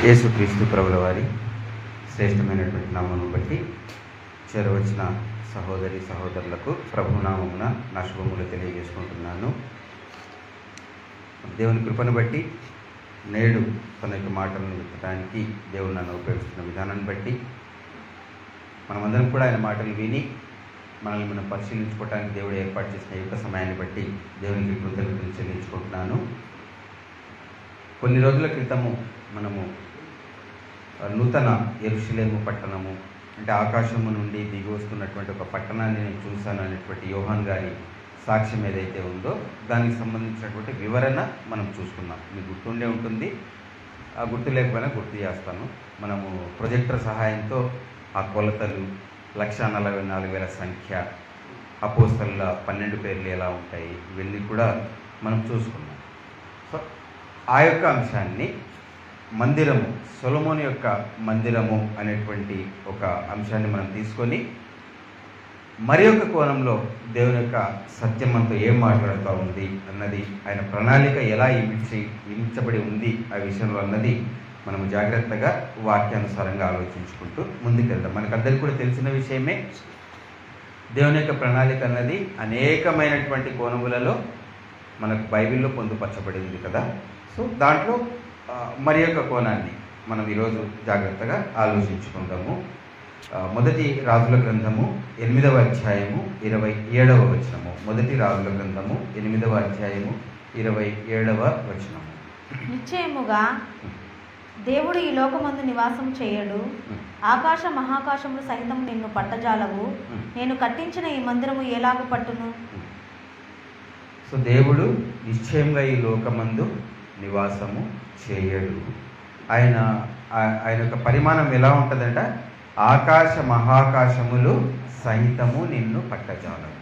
యేసుక్రీస్తు ప్రభుల వారి శ్రేష్టమైనటువంటి నామమును బట్టి చేరవచ్చిన సహోదరి సహోదరులకు ప్రభునామమున నా శుభములు తెలియజేసుకుంటున్నాను. దేవుని కృపను బట్టి నేడు తన యొక్క మాటలను విత్తడానికి దేవుడు నన్ను ఉపయోగిస్తున్న విధానాన్ని బట్టి మనమందరం కూడా ఆయన మాటలు విని మనల్ని మనం పరిశీలించుకోవడానికి దేవుడు ఏర్పాటు చేసిన యొక్క సమయాన్ని బట్టి దేవునికి కృతజ్ఞతలు చెల్లించుకుంటున్నాను. కొన్ని రోజుల క్రితము మనము నూతన యెరూషలేము పట్టణము అంటే ఆకాశము నుండి దిగి వస్తున్నటువంటి ఒక పట్టణాన్ని నేను చూశాను అనేటువంటి యోహాన్ గారి సాక్ష్యం ఏదైతే ఉందో దానికి సంబంధించినటువంటి వివరణ మనం చూసుకున్నాం. మీకు గుర్తుండే ఉంటుంది, ఆ గుర్తు లేకపోయినా గుర్తు చేస్తాను. మనము ప్రొజెక్టర్ సహాయంతో ఆ కొలతలు 1,44,000 సంఖ్య, అపోస్తలుల 12 పేర్లు ఎలా ఉంటాయి ఇవన్నీ కూడా మనం చూసుకున్నాం. సో ఆ యొక్క అంశాన్ని మందిరము, సొలొమోను యొక్క మందిరము అనేటువంటి ఒక అంశాన్ని మనం తీసుకొని మరి ఒక కోణంలో దేవుని యొక్క సత్యం మనతో ఏం మాట్లాడుతూ ఉంది అన్నది, ఆయన ప్రణాళిక ఎలా ఇమిడ్చబడి ఉంది ఆ విషయంలో అన్నది మనము జాగ్రత్తగా వాక్యానుసారంగా ఆలోచించుకుంటూ ముందుకెళ్దాం. మనకందరికీ కూడా తెలిసిన విషయమే, దేవుని యొక్క ప్రణాళిక అన్నది అనేకమైనటువంటి కోణములలో మనకు బైబిల్లో పొందుపరచబడి ఉంది కదా. సో దాంట్లో మరి యొక్క కోణాన్ని మనం ఈరోజు జాగ్రత్తగా ఆలోచించుకుందాము. మొదటి రాజుల గ్రంథము 8వ అధ్యాయము 27వ వచనము. మొదటి రాజుల గ్రంథము 8వ అధ్యాయము 27వ వచనము. నిశ్చయముగా దేవుడు ఈ లోకమందు నివాసం చేయడు, ఆకాశ మహాకాశములు సహితం నిన్ను పట్టజాలవు, నేను కట్టించిన ఈ మందిరము ఎలాగూ పట్టును. సో దేవుడు నిశ్చయంగా ఈ లోకమందు నివాసము చేయడు. ఆయన యొక్క పరిమాణం ఎలా ఉంటుందంట, ఆకాశ మహాకాశములు సహితము నిన్ను పట్టజాలవు.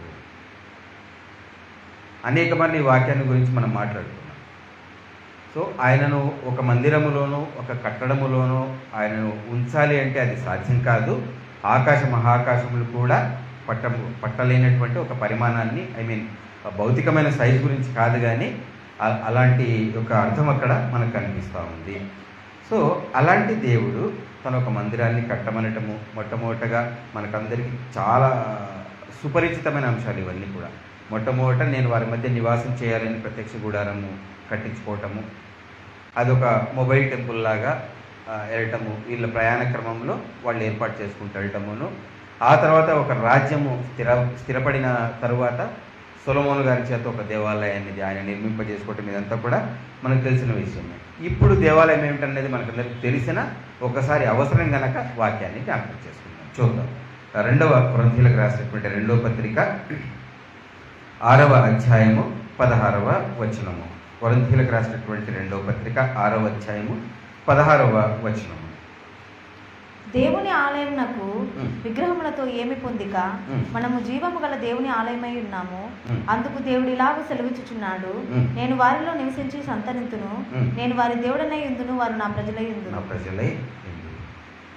అనేక మంది వాక్యాన్ని గురించి మనం మాట్లాడుతున్నాం. సో ఆయనను ఒక మందిరములోనూ ఒక కట్టడములోనూ ఆయనను ఉంచాలి అంటే అది సాధ్యం కాదు. ఆకాశ మహాకాశములు కూడా పట్టలేనటువంటి ఒక పరిమాణాన్ని, భౌతికమైన సైజు గురించి కాదు కానీ అలాంటి ఒక అర్థం అక్కడ మనకు కనిపిస్తూ ఉంది. సో అలాంటి దేవుడు తన ఒక మందిరాన్ని కట్టమనటము మొట్టమొదటగా మనకందరికీ చాలా సుపరిచితమైన అంశాలు ఇవన్నీ కూడా. మొట్టమొదట నేను వారి మధ్య నివాసం చేయాలని ప్రత్యక్ష గుడారము కట్టించుకోవటము, అదొక మొబైల్ టెంపుల్ లాగా వెళ్ళటము, వీళ్ళ ప్రయాణ క్రమంలో వాళ్ళు ఏర్పాటు చేసుకుంటూ వెళ్ళటమును, ఆ తర్వాత ఒక రాజ్యము స్థిరపడిన తరువాత సొలొమోను గారి చేత ఒక దేవాలయాన్ని ఆయన నిర్మింపజేసుకోవటం, ఇదంతా కూడా మనకు తెలిసిన విషయమే. ఇప్పుడు దేవాలయం ఏమిటనేది మనకందరికీ తెలిసిన, ఒకసారి అవసరం గనక వాక్యాన్ని జ్ఞాపకం చేసుకుందాం. చూద్దాం. 2వ కొరింథీయులకు రాసినటువంటి 2వ పత్రిక 6వ అధ్యాయము 16వ వచనము. కొరింథీయులకు రాసినటువంటి 2వ పత్రిక 6వ అధ్యాయము 16వ వచనము. దేవుని ఆలయమునకు విగ్రహములతో ఏమి పొందిక, మనము జీవము గల దేవుని ఆలయమై ఉన్నాము. అందుకు దేవుడు ఇలాగ సెలవిచ్చుచున్నాడు, నేను వారిలో నివసించి సంతరింతును, నేను వారి దేవుడనై యుందును, వారు నా ప్రజలై యుందును.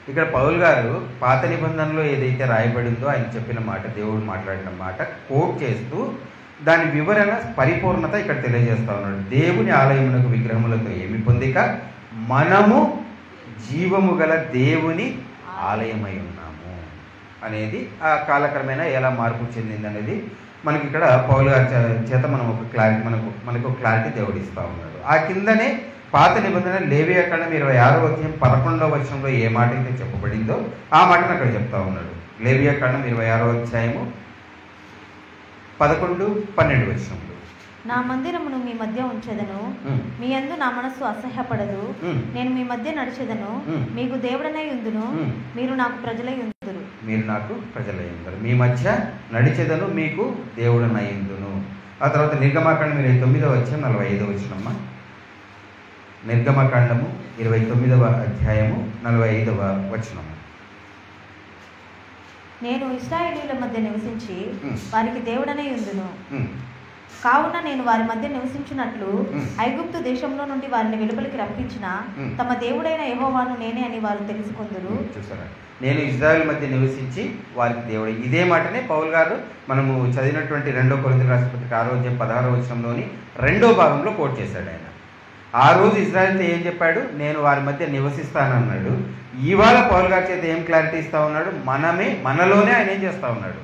ఇక్కడ పౌలు గారు పాత నిబంధనలో ఏదైతే రాయబడిందో ఆయన చెప్పిన మాట, దేవుడు మాట్లాడిన మాట కోట్ చేస్తూ దాని వివరణ పరిపూర్ణత ఇక్కడ తెలియజేస్తా ఉన్నాడు. దేవుని ఆలయమునకు విగ్రహములతో ఏమి పొందిక, మనము జీవము గల దేవుని ఆలయమై ఉన్నాము అనేది ఆ కాలక్రమేణా ఎలా మార్పు చెందింది అనేది మనకి ఇక్కడ పౌలు గారి చేత మనం ఒక క్లారిటీ మనకు క్లారిటీ దేవుడిస్తూ ఉన్నాడు. ఆ కిందనే పాత నిబంధన లేవియాకాండం 26వ అధ్యాయం 11వ వచనంలో ఏ మాట అయితే చెప్పబడిందో ఆ మాటను అక్కడ చెప్తా ఉన్నాడు. లేవియాకాండం 26వ అధ్యాయము 11, 12 వచనంలో, నా మందిరమును మీ మధ్య ఉంచెదను, మీ యందు నా మనస్సు అసహ్యపడదు, నేను మీ మధ్య నడిచెదను, మీకు దేవుడనై యుందును, మీరు నాకు ప్రజలై యుందురు. మీరు నాకు ప్రజలై యుందురు, మీ మధ్య నడిచెదను, మీకు దేవుడనై యుందును. ఆ తర్వాత నిర్గమాకాండం 29వ అధ్యాయం 45వ వచనమ్మ. నిర్గమకాండము 29వ అధ్యాయము 45వ వచనము. నేను ఇశ్రాయేలీయుల మధ్య నివసించి వారికి దేవుడనై యుందును. కావున నేను వారి మధ్య నివసించినట్లు ఐగుప్తు దేశంలో నుండి వారిని వెలుపలికి రప్పించిన తమ దేవుడైన యెహోవాను నేనే అని వారు తెలుసుకొందురు. చూసారా, నేను ఇశ్రాయేలు మధ్య నివసించి వారికి దేవుడు. ఇదే మాటనే పౌలు గారు మనము చదివినటువంటి 2 కొరింథీయులకు రాసిన పత్రిక 6:16 రెండో భాగంలో కోట్ చేశాడు. ఆయన ఆ రోజు ఇశ్రాయేలుతో ఏం చెప్పాడు? నేను వారి మధ్య నివసిస్తానన్నాడు. ఇవాళ పౌలు గారి చేత ఏం క్లారిటీ ఇస్తా ఉన్నాడు? మనలోనే ఆయన ఏం చేస్తూ ఉన్నాడు?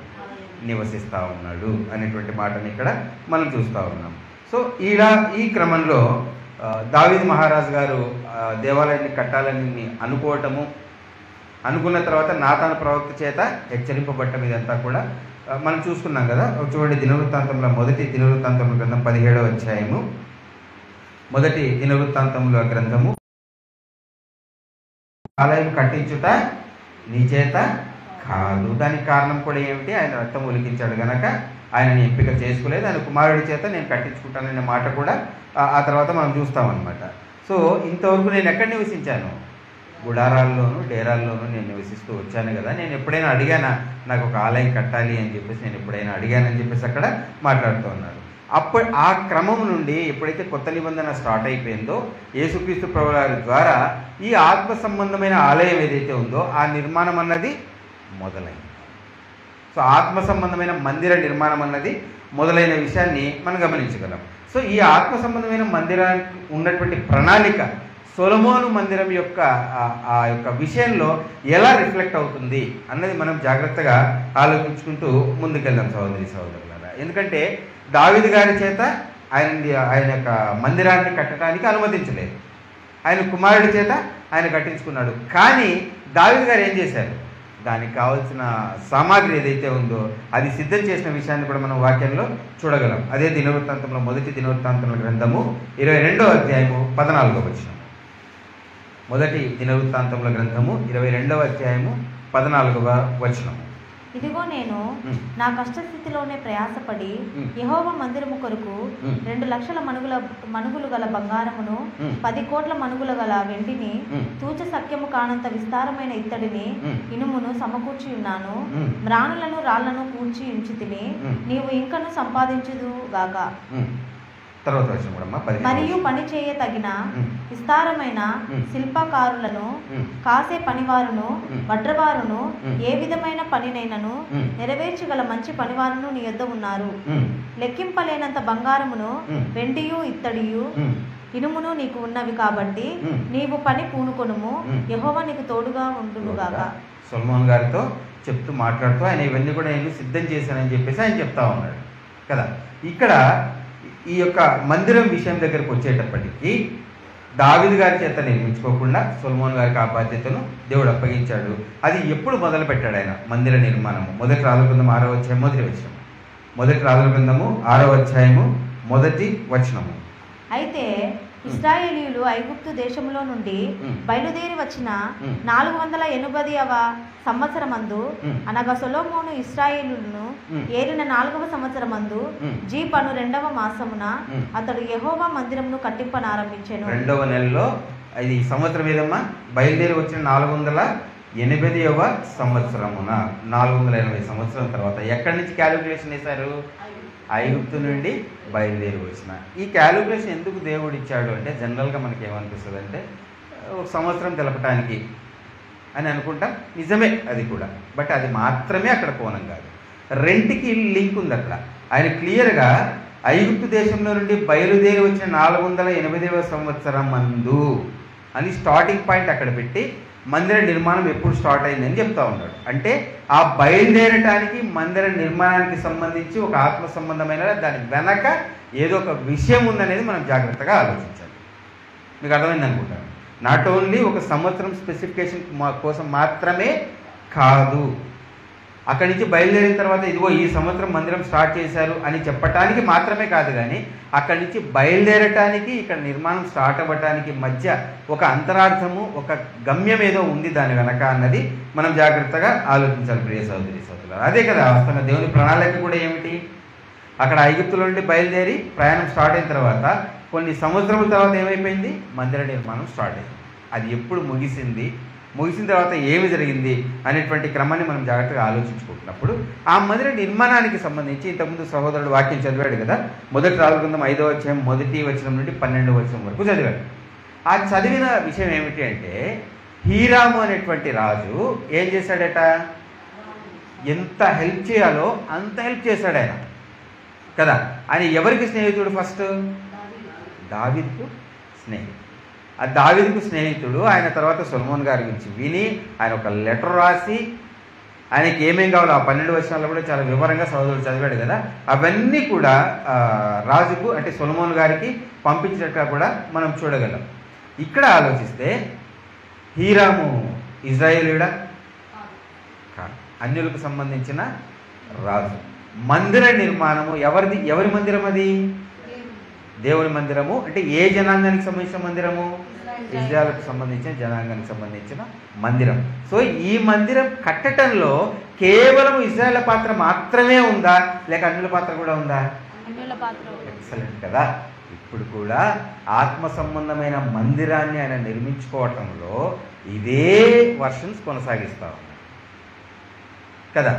నివసిస్తూ ఉన్నాడు అనేటువంటి మాటని ఇక్కడ మనం చూస్తూ ఉన్నాం. సో ఈ క్రమంలో దావీదు మహారాజు గారు దేవాలయాన్ని కట్టాలని అనుకున్న తర్వాత నాతాను ప్రవక్త చేత హెచ్చరింపబట్టం ఇదంతా కూడా మనం చూసుకున్నాం కదా. చూడండి, మొదటి దినవృత్తాంతముల గ్రంథం 17వ అధ్యాయము. మొదటి దినవృత్తాంతముల గ్రంథము, ఆలయం కట్టించుట నీ చేత కాదు. దానికి కారణం కూడా ఏమిటి? ఆయన రక్తం ఒలికించాడు గనక ఆయనని ఎంపిక చేసుకోలేదు. ఆయన కుమారుడి చేత నేను కట్టించుకుంటాననే మాట కూడా ఆ తర్వాత మనం చూస్తామన్నమాట. సో ఇంతవరకు నేను ఎక్కడ నివసించాను? గుడారాల్లోనూ డేరాల్లోనూ నేను నివసిస్తూ వచ్చాను కదా. నేను ఎప్పుడైనా అడిగానా నాకు ఒక ఆలయం కట్టాలి అని చెప్పేసి? నేను ఎప్పుడైనా అడిగానని చెప్పేసి అక్కడ మాట్లాడుతూ ఉన్నాడు. ఆ క్రమం నుండి ఎప్పుడైతే కొత్త నిబంధన స్టార్ట్ అయిపోయిందో యేసుక్రీస్తు ప్రభువారి ద్వారా ఈ ఆత్మ సంబంధమైన ఆలయం ఏదైతే ఉందో ఆ నిర్మాణం అన్నది మొదలైంది. సో ఆత్మ సంబంధమైన మందిర నిర్మాణం అన్నది మొదలైన విషయాన్ని మనం గమనించగలం. సో ఈ ఆత్మ సంబంధమైన మందిరానికి ఉన్నటువంటి ప్రణాళిక సొలొమోను మందిరం యొక్క ఆ యొక్క విషయంలో ఎలా రిఫ్లెక్ట్ అవుతుంది అన్నది మనం జాగ్రత్తగా ఆలోచించుకుంటూ ముందుకెళ్దాం సహోదరి సహోదరులారా. ఎందుకంటే దావీదు గారి చేత ఆయన యొక్క మందిరాన్ని కట్టడానికి అనుమతించలేదు. ఆయన కుమారుడి చేత ఆయన కట్టించుకున్నాడు. కానీ దావీదు గారు ఏం చేశారు? దానికి కావాల్సిన సామాగ్రి ఏదైతే ఉందో అది సిద్ధం చేసిన విషయాన్ని కూడా మనం వాక్యంలో చూడగలం. అదే మొదటి దినవృత్తాంతముల గ్రంథము 22వ అధ్యాయము 14వ వచనం. మొదటి దినవృత్తాంతముల గ్రంథము 22వ అధ్యాయము 14వ వచనము. ఇదిగో నేను నా కష్టస్థితిలోనే ప్రయాసపడి యెహోవా మందిరము కొరకు 2 లక్షల మనుగులు గల బంగారమును 10 కోట్ల మనుగుల గల వెండిని తూచ సఖ్యము కానంత విస్తారమైన ఇత్తడిని ఇనుమును సమకూర్చి ఉన్నాను. మ్రాణులను రాళ్లను కూర్చి ఉంచితిని. నీవు ఇంకను సంపాదించుదుగాక. మరియు పని చేయ తగిన విస్తారమైన శిల్పకారులను కాసే పనివారును వడ్రవారును ఏ విధమైన పనినైనను నెరవేర్చగల మంచి పనివారును నీ యొద్ద ఉన్నారు. లెక్కింపలేనంత బంగారమును వెండియు ఇత్తడియు ఇనుమును నీకు ఉన్నవి కాబట్టి నీవు పని పూనుకొనుము. యెహోవా నీకు తోడుగా ఉండునుగాక. సొలొమోను గారితో మాట్లాడుతూ ఆయన ఇవన్నీ కూడా నేను సిద్ధం చేశానని చెప్పేసి ఆయన చెప్తా ఉన్నాడు కదా. ఇక్కడ ఈ యొక్క మందిరం విషయం దగ్గరకు వచ్చేటప్పటికీ దావీదు గారి చేత నిర్మించుకోకుండా సొలొమోను గారికి ఆ బాధ్యతను దేవుడు అప్పగించాడు. అది ఎప్పుడు మొదలు పెట్టాడు ఆయన మందిర నిర్మాణము? మొదటి రాజుల గ్రంథం 6వ అధ్యాయం మొదటి వచనం. మొదటి రాజుల గ్రంథము 6వ అధ్యాయము మొదటి వచనము. అయితే ఇశ్రాయేలీయులు ఐగుప్తు దేశంలో నుండి బయలుదేరి వచ్చిన 480వ సంవత్సరమందు అనగా సొలొమోను ఇశ్రాయేలులను ఏలిన 4వ సంవత్సరమందు జీపను 2వ మాసమున అతడు యెహోవా మందిరమును కట్టింపనారంభించెను. 2వ నెలలో ఇది సంవత్సరం ఏదమ్మా? బయలుదేరి వచ్చిన 480వ సంవత్సరమున 480 సంవత్సరం తర్వాత ఎక్కడి నుంచి క్యాలిక్యులేషన్ వేశారు? ఐగుప్తు నుండి బయలుదేరి వచ్చిన. ఈ క్యాలిక్యులేషన్ ఎందుకు దేవుడు ఇచ్చాడు అంటే జనరల్గా మనకి ఏమనిపిస్తుంది అంటే ఒక సంవత్సరం తెలపటానికి అని అనుకుంటాం. నిజమే అది కూడా, బట్ అది మాత్రమే అక్కడ కోణం కాదు. రెంటికి లింక్ ఉంది అక్కడ. ఆయన క్లియర్గా ఐగుప్తు దేశంలో నుండి బయలుదేరి వచ్చిన 480వ సంవత్సరం మందు అని స్టార్టింగ్ పాయింట్ అక్కడ పెట్టి మందిర నిర్మాణం ఎప్పుడు స్టార్ట్ అయిందని చెప్తా ఉన్నాడు. అంటే ఆ బయలుదేరటానికి మందిర నిర్మాణానికి సంబంధించి ఒక ఆత్మ సంబంధమైన దాని వెనక ఏదో ఒక విషయం ఉందనేది మనం జాగ్రత్తగా ఆలోచించాలి. మీకు అర్థమైంది అనుకుంటాను. నాట్ ఓన్లీ ఒక సంవత్సరం స్పెసిఫికేషన్ కోసం మాత్రమే కాదు, అక్కడి నుంచి బయలుదేరిన తర్వాత ఇదిగో ఈ సంవత్సరం మందిరం స్టార్ట్ చేశారు అని చెప్పటానికి మాత్రమే కాదు, కానీ అక్కడి నుంచి బయలుదేరటానికి ఇక్కడ నిర్మాణం స్టార్ట్ అవ్వటానికి మధ్య ఒక అంతరార్థము, ఒక గమ్యం ఏదో ఉంది దాని వెనక అన్నది మనం జాగ్రత్తగా ఆలోచించాలి ప్రియ సహోదరి సహోదరులారా. అదే కదా వాస్తవంగా దేవుని ప్రణాళిక కూడా ఏమిటి? అక్కడ ఐగుప్తుల నుండి బయలుదేరి ప్రయాణం స్టార్ట్ అయిన తర్వాత కొన్ని సంవత్సరాల తర్వాత ఏమైపోయింది? మందిర నిర్మాణం స్టార్ట్ అయింది. అది ఎప్పుడు ముగిసింది ముగిసిన తర్వాత ఏమి జరిగింది అనేటువంటి క్రమాన్ని మనం జాగ్రత్తగా ఆలోచించుకుంటున్నప్పుడు ఆ మందిర నిర్మాణానికి సంబంధించి ఇంతకుముందు సహోదరుడు వాక్యం చదివాడు కదా. మొదటి రాజుగ్రంథం 5వ అధ్యాయం 1వ వచనం నుండి 12వ వచనం వరకు చదివాడు. ఆ చదివిన విషయం ఏమిటి అంటే, హీరాము అనేటువంటి రాజు ఏం చేశాడట, ఎంత హెల్ప్ చేయాలో అంత హెల్ప్ చేశాడు ఆయన కదా. ఆయన ఎవరికి స్నేహితుడు? ఫస్ట్ దావీదుకు స్నేహితుడు. ఆ దావీదుకు స్నేహితుడు. ఆయన తర్వాత సొలొమోన్ గారి గురించి విని ఆయన ఒక లెటర్ రాసి ఆయనకి ఏమేం కావాలో ఆ 12 వచనాల్లో కూడా చాలా వివరంగా సోదరుడు చదివాడు కదా. అవన్నీ కూడా రాజుకు అంటే సొలొమోన్ గారికి పంపించినట్టుగా కూడా మనం చూడగలం. ఇక్కడ ఆలోచిస్తే హీరాము ఇజ్రాయేలీయుడా? అన్యులకు సంబంధించిన రాజు. మందిర నిర్మాణము ఎవరిది? ఎవరి మందిరం అది? దేవుని మందిరము. అంటే ఏ జనాంగానికి సంబంధించిన మందిరము? ఇజ్రాయేలుకు సంబంధించిన జనాంగానికి సంబంధించిన మందిరం. సో ఈ మందిరం కట్టడంలో కేవలం ఇజ్రాయేల్ పాత్ర మాత్రమే ఉందా, లేక అన్యుల పాత్ర కూడా ఉందా? ఎక్సలెంట్ కదా. ఇప్పుడు కూడా ఆత్మ సంబంధమైన మందిరాన్ని ఆయన నిర్మించుకోవటంలో ఇదే వర్షన్స్ కొనసాగిస్తా ఉన్నారు కదా.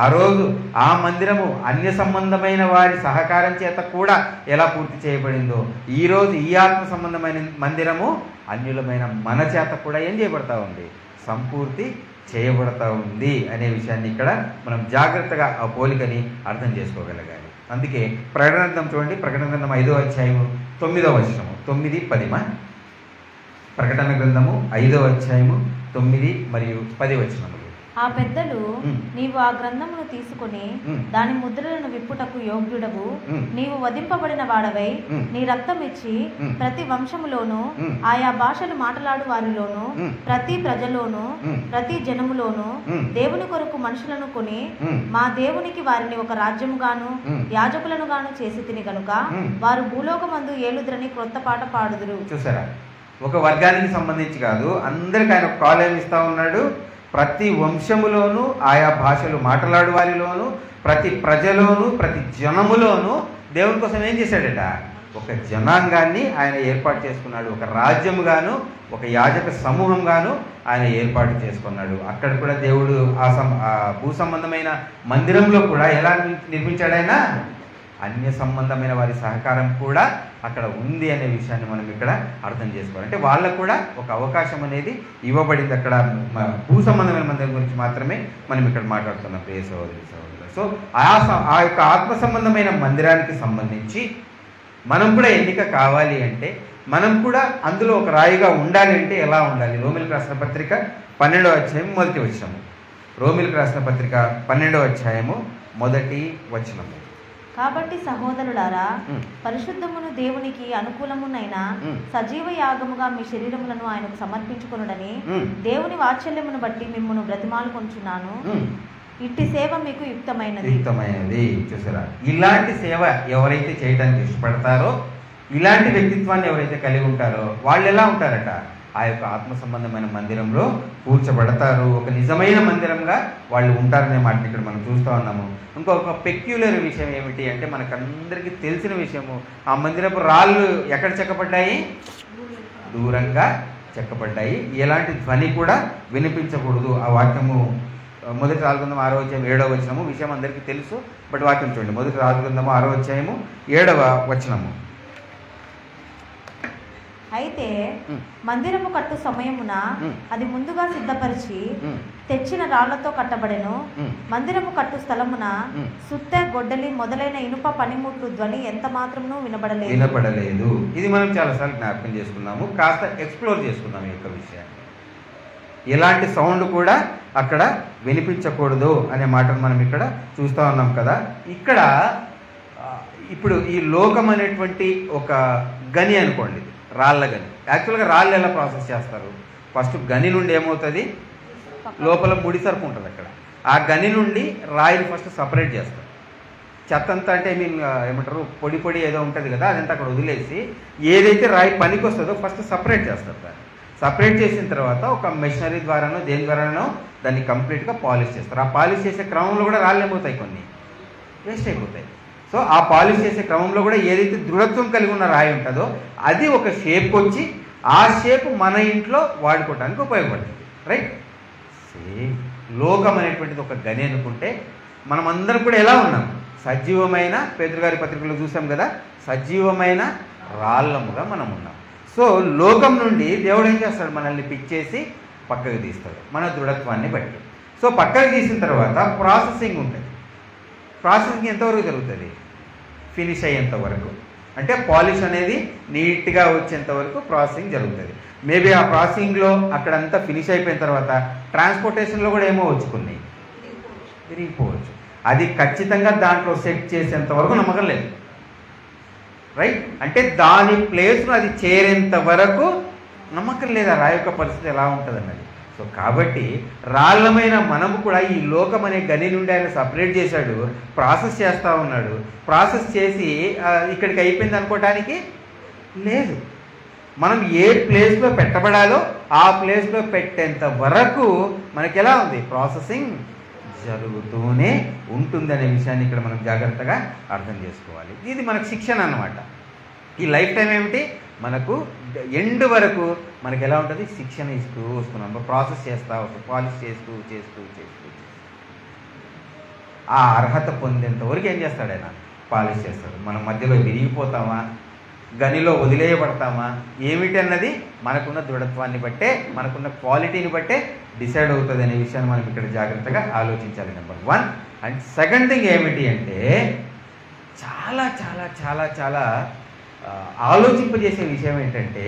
ఆ రోజు ఆ మందిరము అన్య సంబంధమైన వారి సహకారం చేత కూడా ఎలా పూర్తి చేయబడిందో, ఈరోజు ఈ ఆత్మ సంబంధమైన మందిరము అన్యులమైన మన చేత కూడా ఏం చేయబడతా ఉంది? సంపూర్తి చేయబడతా ఉంది అనే విషయాన్ని ఇక్కడ మనం జాగ్రత్తగా ఆ పోలికని అర్థం చేసుకోగలగాలి. అందుకే ప్రకటన గ్రంథం చూడండి, ప్రకటన గ్రంథం 5వ అధ్యాయం 9వ వచనము 9, 10. ప్రకటన గ్రంథము 5వ అధ్యాయము 9 మరియు 10 వచనములు. ఆ పెద్దలు, నీవు ఆ గ్రంథమును తీసుకుని దాని ముద్రలను విప్పుటకు యోగ్యుడవు, నీవు వధింపబడిన వాడవై నీ రక్తం ఇచ్చి ప్రతి వంశములోను ఆయా భాషలు మాట్లాడు వారిలోను ప్రతి ప్రజలోను ప్రతి జనములోను దేవుని కొరకు మనుషులను కొని మా దేవునికి వారిని ఒక రాజ్యముగాను యాజకులను గాను చేసి తిని గనుక వారు భూలోకమందు ఏలుద్రని క్రొత్త పాట పాడుదురు. చూసారా, ఒక వర్గానికి సంబంధించి కాదు, అందరికి ఆయన కాలేయం ఇస్తా ఉన్నాడు. ప్రతి వంశములోను ఆయా భాషలు మాట్లాడు వారిలోను ప్రతి ప్రజలోను ప్రతి జనములోను దేవుని కోసం ఏం చేశాడట? ఒక జనాంగాన్ని ఆయన ఏర్పాటు చేసుకున్నాడు. ఒక రాజ్యముగాను ఒక యాజక సమూహంగాను ఆయన ఏర్పాటు చేసుకున్నాడు. అక్కడ కూడా దేవుడు ఆ భూ సంబంధమైన మందిరంలో కూడా ఎలా నిర్మించాడు? ఆయన అన్య సంబంధమైన వారి సహకారం కూడా అక్కడ ఉంది అనే విషయాన్ని మనం ఇక్కడ అర్థం చేసుకోవాలి. అంటే వాళ్ళకు కూడా ఒక అవకాశం అనేది ఇవ్వబడింది. అక్కడ భూ సంబంధమైన మందిరం గురించి మాత్రమే మనం ఇక్కడ మాట్లాడుతున్నాం ప్రియ సహోదరి సహోదరులు. సో ఆ యొక్క ఆత్మ సంబంధమైన మందిరానికి సంబంధించి మనం కూడా ఎన్నిక కావాలి అంటే, మనం కూడా అందులో ఒక రాయిగా ఉండాలి అంటే ఎలా ఉండాలి? రోమిలకు రాసిన పత్రిక 12వ అధ్యాయం 1వ వచనము. రోమిలకు రాసిన పత్రిక 12వ అధ్యాయము 1వ వచనము. కాబట్టి సహోదరులారా, పరిశుద్ధమును దేవునికి అనుకూలమునైన సజీవ యాగముగా మీ శరీరములను ఆయనకు సమర్పించుకొనుడని దేవుని వాత్సల్యమును బట్టి మిమ్మును బ్రతిమాలుకొంచున్నాను. ఇట్టి సేవ మీకు యుక్తమైనది. చూసారా, ఇలాంటి సేవ ఎవరైతే చేయడానికి ఇష్టపడతారో, ఇలాంటి వ్యక్తిత్వాన్ని ఎవరైతే కలిగి ఉంటారో వాళ్ళు ఎలా ఉంటారట? ఆ యొక్క ఆత్మ సంబంధమైన మందిరంలో కూర్చబడతారు. ఒక నిజమైన మందిరంగా వాళ్ళు ఉంటారనే మాటని ఇక్కడ మనం చూస్తూ ఉన్నాము. ఇంకొక పెక్యులర్ విషయం ఏమిటి అంటే, మనకందరికీ తెలిసిన విషయము, ఆ మందిరపు రాళ్ళు ఎక్కడ చెక్కబడ్డాయి? దూరంగా చెక్కబడ్డాయి. ఎలాంటి ధ్వని కూడా వినిపించకూడదు. ఆ వాక్యము మొదటి రాజుగ్రంథం 6వ అధ్యాయం 7వ వచనము. విషయం అందరికీ తెలుసు, బట్ వాక్యం చూడండి. మొదటి రాజుగ్రంథము 6వ అధ్యాయము 7వ వచనము. అయితే మందిరము కట్టు సమయమున అది ముందుగా సిద్ధపరిచి తెచ్చిన రాళ్లతో కట్టబడెను. మందిరము కట్టు స్థలమున సుత్తె, గొడ్డలి మొదలైన ఇనుప పనిముట్లు ధ్వని ఎంత మాత్రమును వినబడలేదు. ఇది మనం చాలాసార్లు జ్ఞాపకం చేసుకున్నాము. కాస్త ఎక్స్ప్లోర్ చేసుకుందాం ఈ యొక్క విషయాన్ని. ఎలాంటి సౌండ్ కూడా అక్కడ వినిపించకూడదు అనే మాటను మనం ఇక్కడ చూస్తూ ఉన్నాం కదా. ఇక్కడ ఇప్పుడు ఈ లోకం అనేటువంటి ఒక గని అనుకోండి, రాళ్ళ గని. యాక్చువల్గా రాళ్ళు ఎలా ప్రాసెస్ చేస్తారు? ఫస్ట్ గని నుండి ఏమవుతుంది? లోపల ముడి సరుకు ఉంటుంది అక్కడ. ఆ గని నుండి రాయిని ఫస్ట్ సపరేట్ చేస్తారు. చెత్త అంతా అంటే ఏమంటారు, పొడి పొడి ఏదో ఉంటుంది కదా, అదంతా అక్కడ వదిలేసి ఏదైతే రాయి పనికి వస్తుందో ఫస్ట్ సపరేట్ చేస్తారు. దాన్ని సపరేట్ చేసిన తర్వాత ఒక మెషినరీ ద్వారానో దేని ద్వారానో దాన్ని కంప్లీట్గా పాలిష్ చేస్తారు. ఆ పాలిష్ చేసే క్రమంలో కూడా రాళ్ళు ఏమవుతాయి, కొన్ని వేస్ట్ అయిపోతాయి. సో ఆ పాలిష్ చేసే క్రమంలో కూడా ఏదైతే దృఢత్వం కలిగి ఉన్న రాయి ఉంటుందో అది ఒక షేప్కి వచ్చి ఆ షేప్ మన ఇంట్లో వాడుకోవడానికి ఉపయోగపడుతుంది. రైట్. సేమ్ లోకం అనేటువంటిది ఒక గని అనుకుంటే మనమందరం కూడా ఎలా ఉన్నాం? సజీవమైన, పేతురు గారి పత్రికలో చూసాం కదా, సజీవమైన రాళ్ళముగా మనం ఉన్నాం. సో లోకం నుండి దేవుడు ఏం చేస్తాడు? మనల్ని పిచ్చేసి పక్కకు తీస్తాడు మన దృఢత్వాన్ని బట్టి. సో పక్కకు తీసిన తర్వాత ప్రాసెసింగ్ ఉంటుంది. ప్రాసెసింగ్ ఎంతవరకు జరుగుతుంది? ఫినిష్ అయ్యేంత వరకు, అంటే పాలిష్ అనేది నీట్గా వచ్చేంత వరకు ప్రాసెసింగ్ జరుగుతుంది. మేబీ ఆ ప్రాసెసింగ్లో అక్కడంతా ఫినిష్ అయిపోయిన తర్వాత ట్రాన్స్పోర్టేషన్లో కూడా ఏమో వచ్చుకున్నాయి, తిరిగిపోవచ్చు. అది ఖచ్చితంగా దాంట్లో సెట్ చేసేంత వరకు నమ్మకం లేదు. రైట్. అంటే దాని ప్లేస్లో అది చేరేంత వరకు నమ్మకం లేదు ఆ రాయి యొక్క పరిస్థితి ఎలా ఉంటుంది అన్నది. సో కాబట్టి రాళ్ళమైన మనము కూడా ఈ లోకం అనే గని నుండి ఆయన సపరేట్ చేశాడు, ప్రాసెస్ చేస్తూ ఉన్నాడు. ప్రాసెస్ చేసి ఇక్కడికి అయిపోయింది అనుకోవటానికి లేదు. మనం ఏ ప్లేస్లో పెట్టబడాలో ఆ ప్లేస్లో పెట్టేంత వరకు మనకి ఎలా ఉంది? ప్రాసెసింగ్ జరుగుతూనే ఉంటుందనే విషయాన్ని ఇక్కడ మనం జాగ్రత్తగా అర్థం చేసుకోవాలి. ఇది మనకు శిక్షణ అన్నమాట. ఈ లైఫ్ టైం ఏమిటి? మనకు ఎండ్ వరకు మనకి ఎలా ఉంటుంది? శిక్షణ ఇస్తూ వస్తున్నాం, ప్రాసెస్ చేస్తూ వస్తాం, పాలిష్ చేస్తూ చేస్తూ చేస్తూ ఆ అర్హత పొందేంత వరకు ఏం చేస్తాడు ఆయన? పాలిష్ చేస్తాడు. మనం మధ్యలో విరిగిపోతామా, గనిలో వదిలేయబడతామా, ఏమిటి అన్నది మనకున్న దృఢత్వాన్ని బట్టే, మనకున్న క్వాలిటీని బట్టే డిసైడ్ అవుతుంది అనే విషయాన్ని మనం ఇక్కడ జాగ్రత్తగా ఆలోచించాలి. నెంబర్ 1. అండ్ సెకండ్ థింగ్ ఏమిటి అంటే చాలా చాలా చాలా చాలా ఆలోచింపజేసే విషయం ఏంటంటే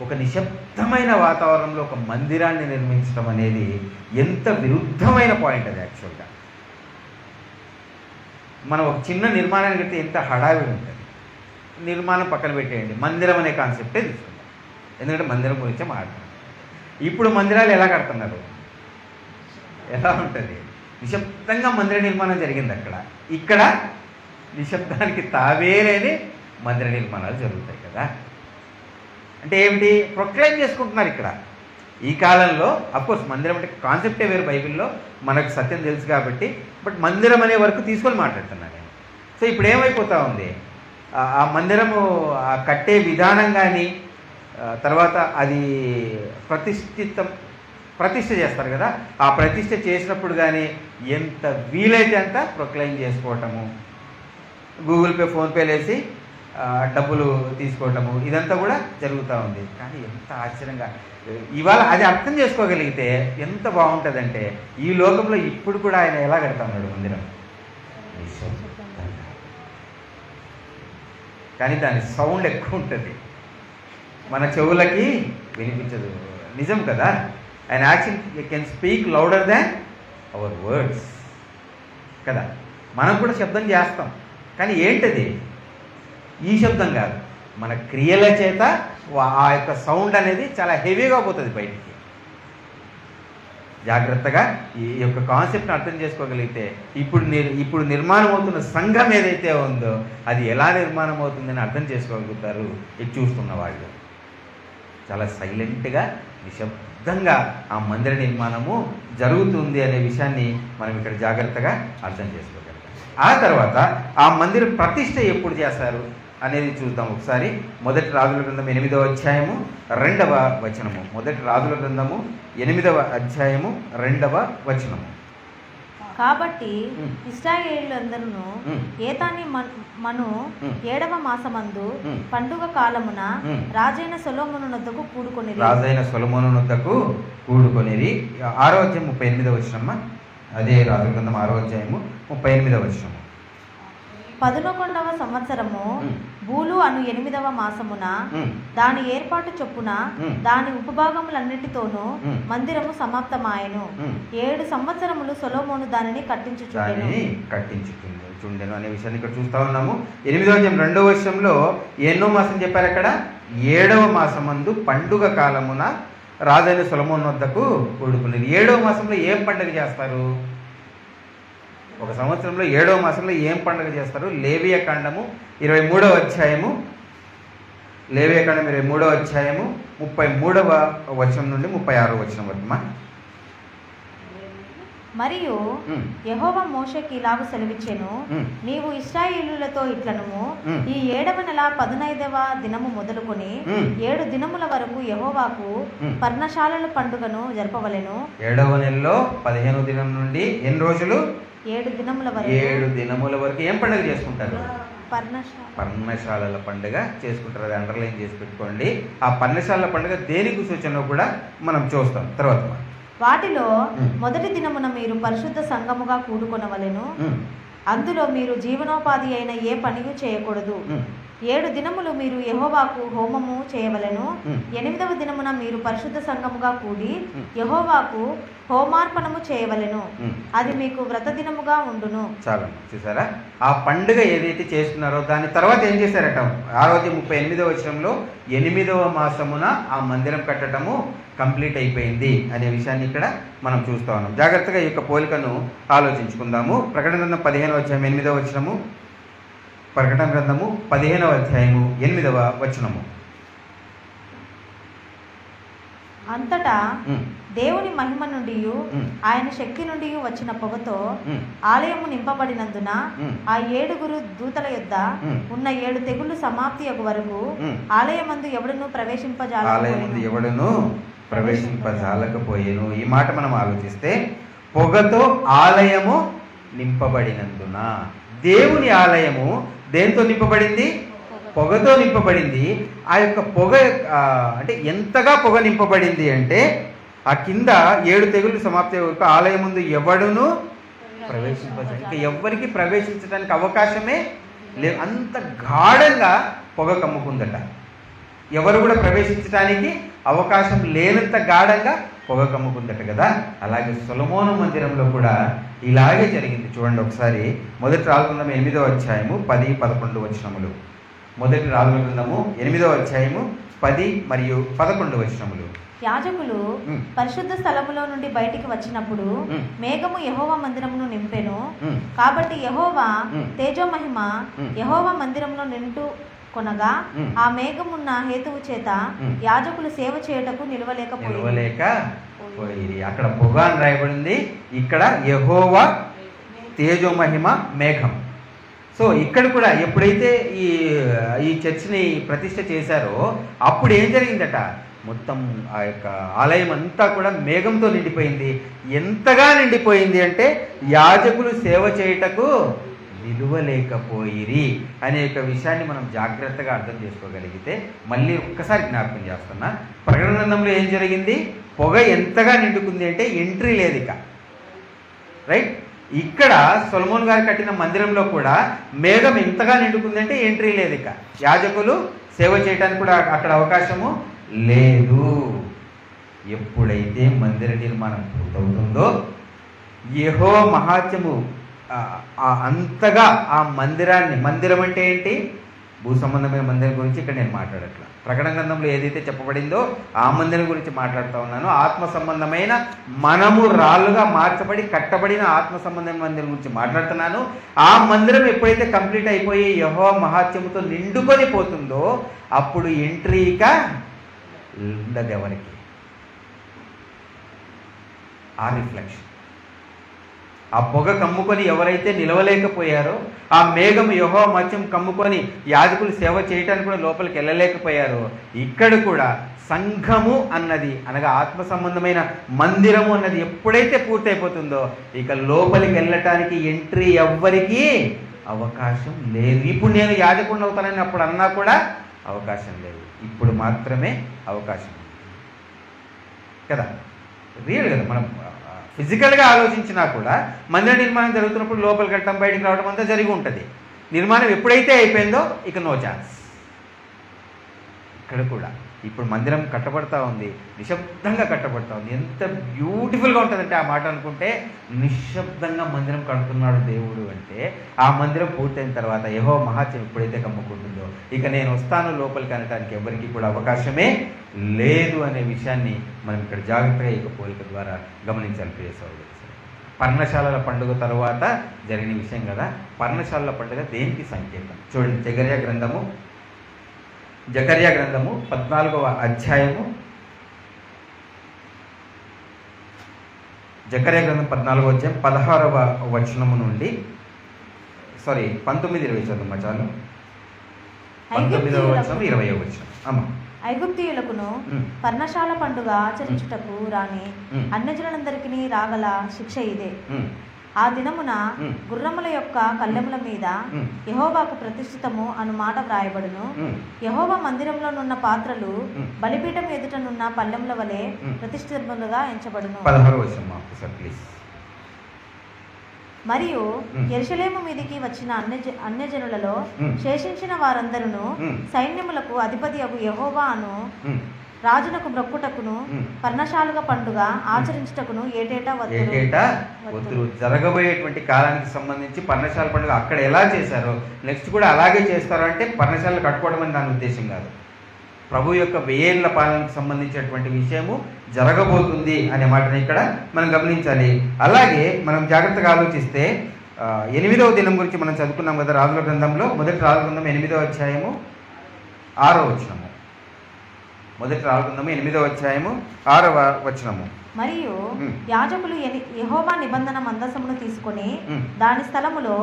ఒక నిశ్శబ్దమైన వాతావరణంలో ఒక మందిరాన్ని నిర్మించడం అనేది ఎంత విరుద్ధమైన పాయింట్ అది. యాక్చువల్గా మనం ఒక చిన్న నిర్మాణానికి అయితే ఎంత హడావిడి ఉంటుంది. నిర్మాణం పక్కన పెట్టేయండి, మందిరం అనే కాన్సెప్టే తీసుకుందాం, ఎందుకంటే మందిరం గురించే మాట్లాడుతున్నాం. ఇప్పుడు మందిరాలు ఎలా కడుతున్నారు? ఎలా ఉంటుంది? నిశ్శబ్దంగా మందిర నిర్మాణం జరిగింది అక్కడ. ఇక్కడ నిశ్శబ్దానికి తావేలేని మందిర నిర్మాణాలు జరుగుతాయి కదా. అంటే ఏమిటి? ప్రొక్లైమ్ చేసుకుంటున్నారు ఇక్కడ ఈ కాలంలో. అఫ్కోర్స్ మందిరం అంటే కాన్సెప్టే వేరు, బైబిల్లో మనకు సత్యం తెలుసు కాబట్టి. బట్ మందిరం అనే వరకు తీసుకొని మాట్లాడుతున్నాను నేను. సో ఇప్పుడు ఏమైపోతా ఉంది? ఆ మందిరము కట్టే విధానం కానీ, తర్వాత అది ప్రతిష్ఠ చేస్తారు కదా, ఆ ప్రతిష్ఠ చేసినప్పుడు కానీ ఎంత వీలైతే అంత ప్రొక్లైమ్ చేసుకోవటము, గూగుల్ పే, ఫోన్పేలు వేసి డబ్బులు తీసుకోవటము, ఇదంతా కూడా జరుగుతూ ఉంది. కానీ ఎంత ఆశ్చర్యంగా ఇవాళ అది అర్థం చేసుకోగలిగితే ఎంత బాగుంటుందంటే ఈ లోకంలో ఇప్పుడు కూడా ఆయన ఎలా కడతా ఉన్నాడు మందిరం? కానీ దాని సౌండ్ ఎక్కువ ఉంటుంది, మన చెవులకి వినిపించదు. నిజం కదా? ఆయన action can speak louder than our words కదా. మనం కూడా శబ్దం చేస్తాం, కానీ ఏంటది? ఈ శబ్దం కాదు, మన క్రియల చేత ఆ యొక్క సౌండ్ అనేది చాలా హెవీగా పోతుంది బయటికి. జాగ్రత్తగా ఈ యొక్క కాన్సెప్ట్ని అర్థం చేసుకోగలిగితే ఇప్పుడు నిర్మాణం అవుతున్న సంఘం ఏదైతే ఉందో అది ఎలా నిర్మాణం అవుతుందని అర్థం చేసుకోగలుగుతారు ఇది చూస్తున్న వాళ్ళు. చాలా సైలెంట్గా, నిశ్శబ్దంగా ఆ మందిర నిర్మాణము జరుగుతుంది అనే విషయాన్ని మనం ఇక్కడ జాగ్రత్తగా అర్థం చేసుకోగలుగుతాం. ఆ తర్వాత ఆ మందిర ప్రతిష్ఠ ఎప్పుడు చేస్తారు అనేది చూద్దాం ఒకసారి. మొదటి రాజుల గ్రంథం 8వ అధ్యాయము 2వ వచనము. మొదటి రాజుల గ్రంథము 8వ అధ్యాయము 2వ వచనము. కాబట్టి ఇశ్రాయేలీయులందరూ ఏతాని మను 7వ మాసమందు పండుగ కాలమున రాజైన సొలొమోను నొద్దకు కూడుకొనిరి. 6వ అధ్యాయం 38వ వచనమ్మ. అదే రాజుల గ్రంథం 6వ అధ్యాయము 38వ వచనము. 11వ సంవత్సరము బూలు అను 8వ మాసమున దాని ఏర్పాటు చొప్పున దాని ఉపభాగములన్నిటితోనూ మందిరము సమాప్తమాయెను. 7 సంవత్సరములు సొలొమోను దానిని కట్టించుచుండెను అనే విషయాన్ని ఇక్కడ చూస్తా ఉన్నాము. 8వ అధ్యాయం 2వ వచనంలో ఎన్నో మాసం చెప్పారు అక్కడ? 7వ మాసమందు పండుగ కాలమున రాజైన సొలొమోను వద్దకు కూడుకునేది. 7వ మాసంలో ఏం పండుగ చేస్తారు? ఒక సంవత్సరంలో 7వ మాసంలో ఏం పండుగ చేస్తారు? లేవియ కాండము 23వ అధ్యాయము, లేవియ కాండం 23వ అధ్యాయము 33వ వచనం నుండి 36వ వచనం వరకు. మరియు యెహోవా మోషేకి ఇలాగ సెలవిచ్చెను, నీవు ఇశ్రాయేలీయులతో ఇట్లనుము, ఈ 7వ నెల 15వ దినము మొదలుకొని 7 దినముల వరకు యెహోవాకు పర్ణశాలల పండుగను జరపవలెను. 7వ నెలలో 15వ దినం నుండి ఎన్ని రోజులు? 7 దినముల వరకు. 7 దినముల వరకు ఏం పండుగ చేసుకుంటారు? పర్ణశాలల పండుగ చేసుకుంటారు. అది అండర్లైన్ చేసి పెట్టుకోండి. ఆ పర్ణశాలల పండుగ దేనికి సూచన కూడా మనం చూస్తాం తర్వాత. వాటిలో మొదటి దినమున మీరు పరిశుద్ధ సంఘముగా కూడుకొనవలెను. అందులో మీరు జీవనోపాధి అయిన ఏ పనియు చేయకూడదు. 7 దినములు మీరు యెహోవాకు హోమము చేయవలెను. 8వ దినమున మీరు పరిశుద్ధ సంఘముగా కూడి యెహోవాకు హోమార్పణము చేయవలెను. అది మీకు వ్రత దినముగా ఉండును. చాలా చూసారా? ఆ పండుగ ఏదైతే చేస్తున్నారో దాని తర్వాత ఏం చేశారట? 38వ వచనంలో 8వ మాసమున ఆ మందిరం కట్టడము కంప్లీట్ అయిపోయింది అనే విషయాన్ని ఇక్కడ మనం చూస్తా ఉన్నాం. జాగ్రత్తగా ఈ యొక్క పోలికను ఆలోచించుకుందాము. ప్రకటన గ్రంథం 15వ అధ్యాయం 8వ వచనము. ప్రకటన గ్రంథము 15వ అధ్యాయము 8వ వచనము. అంతటా దేవుని మహిమ నుండి ఆయన శక్తి నుండి వచ్చిన పొగతో ఆలయము నింపబడినందున ఆ 7 దూతల యొద్ద ఉన్న 7 తెగుళ్ళు సమాప్తి అగు వరకు ఆలయమందు ఎవడును ప్రవేశింపజాలకపోయేను. ఈ మాట మనం ఆలోచిస్తే, పొగతో ఆలయము నింపబడినందున, దేవుని ఆలయము దేంతో నింపబడింది? పొగతో నింపబడింది. ఆ యొక్క పొగ అంటే ఎంతగా పొగ నింపబడింది అంటే, ఆ కింద 7 తెగుళ్ళు సమాప్తి వరకు ఆలయం ముందు ఎవడును ఇంకా ఎవ్వరికి ప్రవేశించడానికి అవకాశమే లేదు. అంత గాఢంగా పొగ కమ్ముకుందట. ఎవరు కూడా ప్రవేశించడానికి అవకాశం లేనంత గాఢంగా పొగ కమ్ముకుందట కదా. అలాగే సొలొమోను మందిరంలో కూడా ఇలాగే జరిగింది. చూడండి ఒకసారి. మొదటి రాజుల గ్రంథము 8వ అధ్యాయము 10-11 వచనములు. మొదటి రాజుల గ్రంథము 8వ అధ్యాయము 10 మరియు 11 వచనములు. యాజకులు పరిశుద్ధ స్థలములో నుండి బయటికి వచ్చినప్పుడు మేఘము యెహోవా మందిరమును నింపెను. కాబట్టి యెహోవా తేజోమహిమ యెహోవా మందిరమును నిండు కొనగా ఆ మేఘమున్న హేతువు చేత యాజకులు సేవ చేయుటకు నిలవలేకపోయి. అక్కడ పొగ అని రాయబడింది, ఇక్కడ యెహోవా తేజోమహిమ మేఘం. సో ఇక్కడ కూడా ఎప్పుడైతే ఈ చర్చిని ప్రతిష్ఠ చేశారో అప్పుడు ఏం జరిగిందట? మొత్తం ఆ యొక్క ఆలయం అంతా కూడా మేఘంతో నిండిపోయింది. ఎంతగా నిండిపోయింది అంటే యాజకులు సేవ చేయుటకు నిలువలేకపోయిరి అనే యొక్క విషయాన్ని మనం జాగ్రత్తగా అర్థం చేసుకోగలిగితే, మళ్ళీ ఒక్కసారి జ్ఞాపకం చేస్తున్నా. ప్రకటన గ్రంథంలో ఏం జరిగింది? పొగ ఎంతగా నిండుకుంది అంటే ఎంట్రీ లేదు ఇక. రైట్? ఇక్కడ సొలొమోను గారు కట్టిన మందిరంలో కూడా మేఘం ఎంతగా నిండుకుంది అంటే ఎంట్రీ లేదు ఇక. యాజకులు సేవ చేయడానికి కూడా అక్కడ అవకాశము లేదు. ఎప్పుడైతే మందిర నిర్మాణం పూర్తవుతుందో యెహోవా మహాత్మ్యము అంతగా ఆ మందిరాన్ని, మందిరం అంటే ఏంటి? భూ సంబంధమైన మందిరం గురించి ఇక్కడ నేను మాట్లాడట్లా. ప్రకటన గ్రంథంలో ఏదైతే చెప్పబడిందో ఆ మందిరం గురించి మాట్లాడుతూ ఉన్నాను. ఆత్మ సంబంధమైన మనము రాళ్ళుగా మార్చబడి కట్టబడిన ఆత్మ సంబంధమైన మందిరం గురించి మాట్లాడుతున్నాను. ఆ మందిరం ఎప్పుడైతే కంప్లీట్ అయిపోయి యెహోవా మహాత్మ్యముతో నిండుకొని పోతుందో అప్పుడు ఎంట్రీక ఉండదు ఎవరికి. ఆ రిఫ్లెక్షన్, ఆ పొగ కమ్ముకొని ఎవరైతే నిలవలేకపోయారో, ఆ మేఘం యెహోవా మత్యం కమ్ముకొని యాజకులు సేవ చేయటానికి కూడా లోపలికి వెళ్ళలేకపోయారో, ఇక్కడ కూడా సంఘము అన్నది అనగా ఆత్మ సంబంధమైన మందిరము అన్నది ఎప్పుడైతే పూర్తయిపోతుందో ఇక లోపలికి వెళ్ళటానికి ఎంట్రీ ఎవ్వరికీ అవకాశం లేదు. ఇప్పుడు నేను యాజకుడిని అవుతానని అప్పుడు అన్నా కూడా అవకాశం లేదు. ఇప్పుడు మాత్రమే అవకాశం కదా. రియల్ కదా. మనం ఫిజికల్గా ఆలోచించినా కూడా మందిర నిర్మాణం జరుగుతున్నప్పుడు లోపలికి వెళ్ళటం బయటికి రావడం అంతా జరిగి ఉంటుంది. నిర్మాణం ఎప్పుడైతే అయిపోయిందో ఇక నో ఛాన్స్. ఇక్కడ కూడా ఇప్పుడు మందిరం కట్టబడతా ఉంది, నిశ్శబ్దంగా కట్టబడతా ఉంది. ఎంత బ్యూటిఫుల్గా ఉంటుందంటే ఆ మాట అనుకుంటే, నిశ్శబ్దంగా మందిరం కడుతున్నాడు దేవుడు అంటే, ఆ మందిరం పూర్తయిన తర్వాత యెహోవా మహాత్మ్యం ఎప్పుడైతే కమ్ముకుంటుందో ఇక నేను వస్తాను లోపలికి అనటానికి ఎవరికి కూడా అవకాశమే లేదు అనే విషయాన్ని మనం ఇక్కడ జాగ్రత్తగా ఈ పోలిక ద్వారా గమనించాలి. ప్రియ సోదరులు, పర్ణశాలల పండుగ తర్వాత జరిగిన విషయం కదా. పర్ణశాలల పండుగ దేనికి సంకేతం? చూడండి, జకర్యా గ్రంథము 14వ అధ్యాయము జకర్యా గ్రంథం 14వ అధ్యాయం 16వ వచనము నుండి 19-20 చదువు చాలు. 19వ వచనం 20వ వచనం. అమ్మ, ఐగుప్తీయులకును పర్ణశాల పండుగ ఆచరించుటకు రాని అన్యజనులందరికీ రాగల శిక్ష ఇదే. ఆ దినమున గుర్రముల యొక్క కళ్ళెముల మీద యెహోవాకు ప్రతిష్ఠితము అను మాట వ్రాయబడును. యెహోవా మందిరంలోనున్న పాత్రలు బలిపీఠం ఎదుటనున్న పళ్ళెముల వలె ప్రతిష్ఠితములుగా ఎంచబడును. మరియు యెరూషలేము మీదికి వచ్చిన అన్యజనులలో శేషించిన వారందరూ సైన్యములకు అధిపతియగు యెహోవా అను రాజునకు బ్రొక్కుటకును పర్ణశాలగా పండుగ ఆచరించుటకును ఏటేటా వత్తురు. జరగబోయేటువంటి కాలానికి సంబంధించి పర్ణశాల పండుగ అక్కడ ఎలా చేశారో నెక్స్ట్ కూడా అలాగే చేస్తారో అంటే పర్ణశాలలు కట్టుకోవడం అని దాని ఉద్దేశం కాదు. ప్రభు యొక్క 1000 ఏళ్ల పాలనకు సంబంధించినటువంటి విషయము జరగబోతుంది అనే మాటని ఇక్కడ మనం గమనించాలి. అలాగే మనం జాగ్రత్తగా ఆలోచిస్తే 8వ దినం గురించి మనం చదువుకున్నాం కదా రాజుల గ్రంథంలో. మొదటి రాజుల గ్రంథం 8వ అధ్యాయము 6వ వచనము. మొదటి రాజుల గ్రంథము 8వ అధ్యాయము 6వ వచనము. మరియు యాజకులు యెహోవా నిబంధన మందసమును తీసుకొని దాని స్థలములో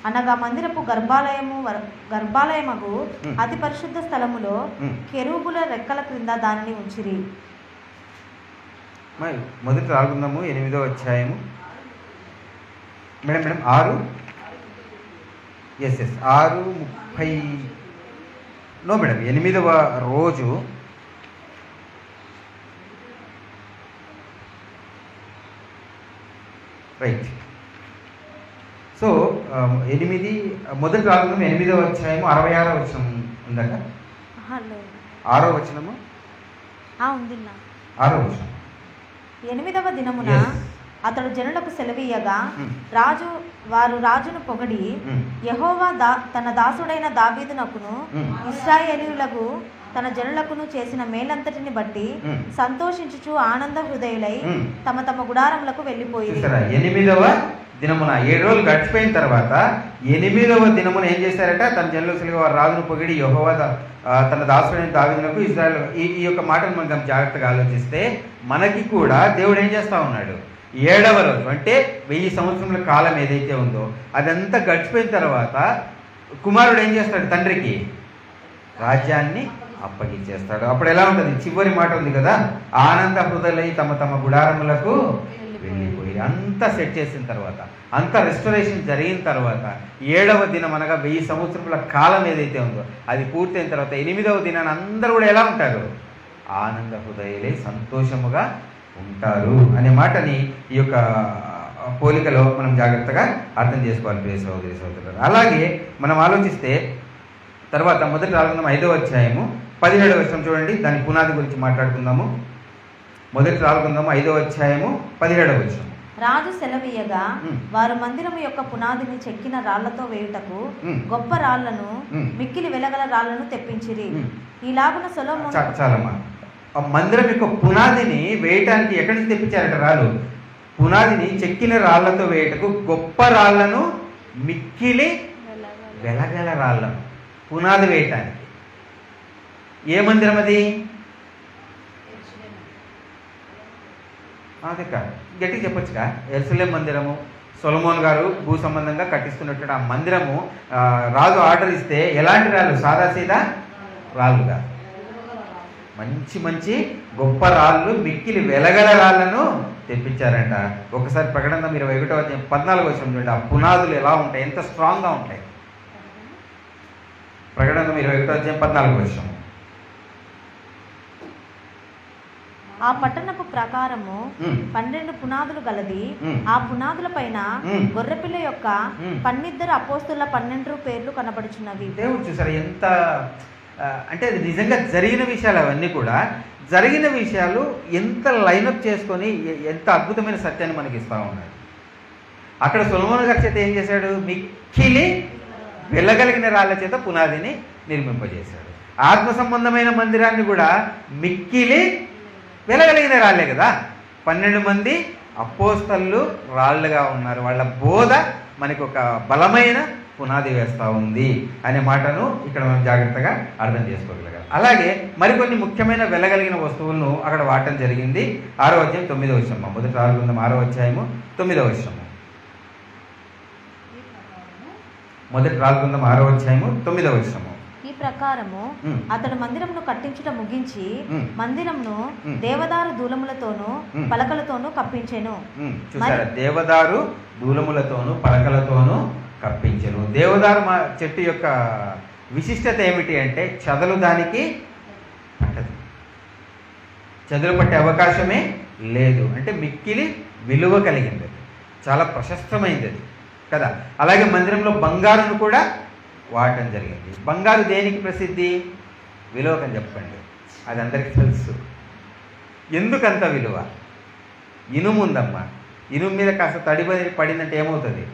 అనగా మందిరపు గర్భాలయమగు అతి పరిశుద్ధ స్థలములో కెరూబుల రెక్కల క్రింద దానిని ఉంచిరి. మొదటి రాజుకుందాము 8వ అధ్యాయము మేడం 6:30 నో మేడం 8వ రోజు రైట్. సో 8 మొదటి రాజుకుందాం 8వ అధ్యాయము 66వ వచనం ఉందట. 6వ వచనము ఉంది. 6వ వచనం. 8వ దినమున అతడు జనులకు సెలవీయగా వారు రాజును పొగడి యెహోవా తన దాసుడైన దావీదునకును ఇశ్రాయేలీయులకు తన జనులకును చేసిన మేలంతటిని బట్టి సంతోషించుచు ఆనంద హృదయులై తమ తమ గుడారములకు వెళ్ళిపోయి. 8వ దినమున 7 రోజులు గడిచిపోయిన తర్వాత 8వ దినమున ఏం చేశారట? తన జనులకు వారు రాజును పొగిడి యెహోవా తన దాసుడైన దావీదునకు ఇశ్రాయేలు. ఈ యొక్క మాటను మనం జాగ్రత్తగా ఆలోచిస్తే మనకి కూడా దేవుడు ఏం చేస్తా ఉన్నాడు? 7వ రోజు అంటే 1000 సంవత్సరముల కాలం ఏదైతే ఉందో అదంతా గడిచిపోయిన తర్వాత కుమారుడు ఏం చేస్తాడు? తండ్రికి రాజ్యాన్ని అప్పగించేస్తాడు. అప్పుడు ఎలా ఉంటుంది? చివరి మాట ఉంది కదా, ఆనంద హృదయులై తమ తమ గుడారములకు వెళ్ళిపోయి. అంతా సెట్ చేసిన తర్వాత, అంతా రెస్టోరేషన్ జరిగిన తర్వాత 7వ దినం అనగా 1000 సంవత్సరముల కాలం ఏదైతే ఉందో అది పూర్తయిన తర్వాత 8వ దినాన్ని అందరూ కూడా ఎలా ఉంటారు? ఆనంద హృదయులై సంతోషముగా ఉంటారు అనే మాటని ఈ యొక్క పోలికలో మనం జాగ్రత్తగా అర్థం చేసుకోవాలి ప్రియ సహోదరి సహోదరులు. అలాగే మనం ఆలోచిస్తే తర్వాత మొదటి రాజుకుందాం 5వ అధ్యాయము 17వ వచనం చూడండి. దాని పునాది గురించి మాట్లాడుకుందాము. మొదటి రాజుకుందాము 5వ అధ్యాయము 17వ వచనం. రాజు సెలవీయగా వారు మందిరము యొక్క పునాదిని చెక్కిన రాళ్లతో వేయుటకు గొప్ప రాళ్లను మిక్కిలి వెలగల రాళ్లను తెప్పించిరి. ఈలాగున సొలొమోను చాలమ్మా, మందిరం యొక్క పునాదిని వేయటానికి ఎక్కడి నుంచి తెప్పించారట? రాళ్ళు. పునాదిని చెక్కిన రాళ్లతో వేయటకు గొప్ప రాళ్లను మిక్కిలి వెలగల రాళ్లను పునాది వేయటానికి. ఏ మందిరం అది? అదే కాదు, గట్టిగా చెప్పొచ్చుగా. యెరూషలేము మందిరము సొలొమోన్ గారు భూ సంబంధంగా కట్టిస్తున్నట్టు ఆ మందిరము రాజు ఆర్డర్ ఇస్తే ఎలాంటి రాళ్ళు? సాదాసీదా రాళ్ళుగా మంచి మంచి గొప్ప రాళ్ళు మిక్కిలి వెలగల రాళ్లను తెప్పించారంట. ఒకసారి ప్రకటన 21వ అధ్యాయం 14వ వచనం చూడండి. ఆ పునాదులు ఎలా ఉంటాయి, ఎంత స్ట్రాంగ్గా ఉంటాయి. ప్రకటన 21వ అధ్యాయం 14వ వచనం. ఆ పట్టణపు ప్రకారము 12 పునాదులు గలది. ఆ పునాదుల పైన గొర్రెపిల్ల యొక్క 12 అపోస్తుల 12 పేర్లు కనబడుచున్నవి. దేవుడు చూసారు ఎంత అంటే అది నిజంగా జరిగిన విషయాలు. అవన్నీ కూడా జరిగిన విషయాలు ఎంత లైనప్ చేసుకొని ఎంత అద్భుతమైన సత్యాన్ని మనకి ఇస్తా ఉన్నాడు. అక్కడ సొలొమోను గారి చేత ఏం చేశాడు? మిక్కిలి వెళ్ళగలిగిన రాళ్ల చేత పునాదిని నిర్మింపజేశాడు. ఆత్మ సంబంధమైన మందిరాన్ని కూడా మిక్కిలి వెళ్ళగలిగిన రాళ్లే కదా. 12 మంది అపోస్తలు రాళ్ళుగా ఉన్నారు. వాళ్ళ బోధ మనకు ఒక బలమైన పునాది వేస్తూ ఉంది అనే మాటను ఇక్కడ మనం జాగ్రత్తగా అర్థం చేసుకోగలగాలి. అలాగే మరికొన్ని ముఖ్యమైన వెళ్ళగలిగిన వస్తువులను అక్కడ వాడటం జరిగింది. 6వ అధ్యాయం 9వ వచనం. మొదటి రాజుకుందాం 6వ అధ్యాయము 9వ వచనం. మొదటి రాజుకుందాం 6వ అధ్యాయము 9వ వచనము. ఈ ప్రకారము అతడు మందిరమును కట్టించుట ముగించి మందిరమును దేవదారు దూలములతోనూ పలకలతోనూ కప్పించెను. చూసారా, దేవదారు దూలములతోనూ పలకలతోనూ కప్పించెను. దేవదారు చెట్టు యొక్క విశిష్టత ఏమిటి అంటే చెదలు దానికి పట్టదు, చెదలు పట్టే అవకాశమే లేదు. అంటే మిక్కిలి విలువ కలిగింది, చాలా ప్రశస్తమైంది అది కదా. అలాగే మందిరంలో బంగారును కూడా వాడటం జరిగింది. బంగారు దేనికి ప్రసిద్ధి? విలువకని చెప్పండి, అది అందరికీ తెలుసు. ఎందుకంత విలువ? ఇనుము ఉందమ్మా, ఇనుము మీద కాస్త తడి పడిందంటే ఏమవుతుంది?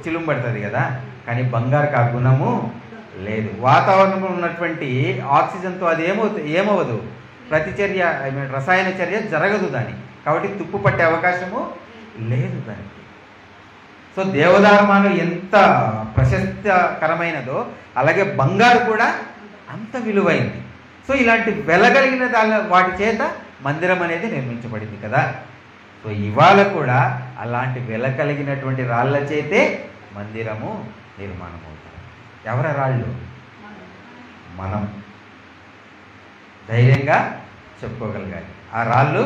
చిలుము పడుతుంది కదా. కానీ బంగారుకి ఆ గుణము లేదు. వాతావరణంలో ఉన్నటువంటి ఆక్సిజన్తో అది ఏమవదు, ప్రతిచర్య రసాయన చర్య జరగదు దాని, కాబట్టి తుప్పు పట్టే అవకాశము లేదు దానికి. సో దేవదారుమాను ఎంత ప్రశస్తకరమైనదో అలాగే బంగారు కూడా అంత విలువైంది. సో ఇలాంటి వెలగలిగిన వాటి చేత మందిరం అనేది నిర్మించబడింది కదా. సో ఇవాళ కూడా అలాంటి వెలకలిగినటువంటి రాళ్ళ చేతే మందిరము నిర్మాణం అవుతుంది. ఎవరి రాళ్ళు? మనం ధైర్యంగా చెప్పుకోగలగాలి, ఆ రాళ్ళు